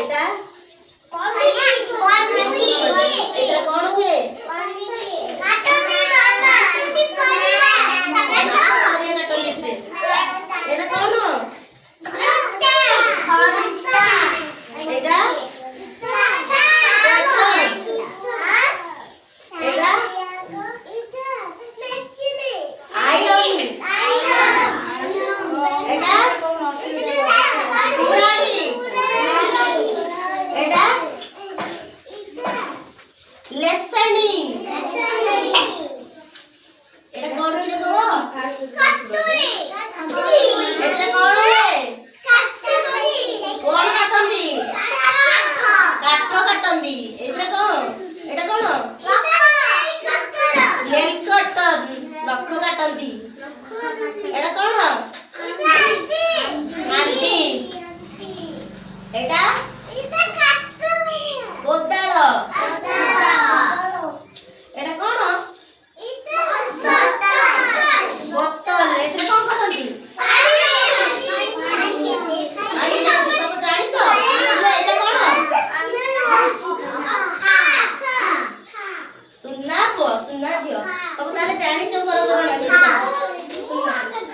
एटा एटा कौन हुए एटा कौन एटा एटा आयरन एटा कुराड़ी एटा लेसनी एटा कौन रे तो कचुरी एटा कौन रे कौन काटंदी काठ काटंदी एटा कौन नेल कटर नख काटंदी एटा कौन हांडी एटा कोदाल एटा कौन बोतल एटा कौन करंदी पानी सब जानिछ एटा कौन सुन्ना झियो सब ताले जानिछ घर घर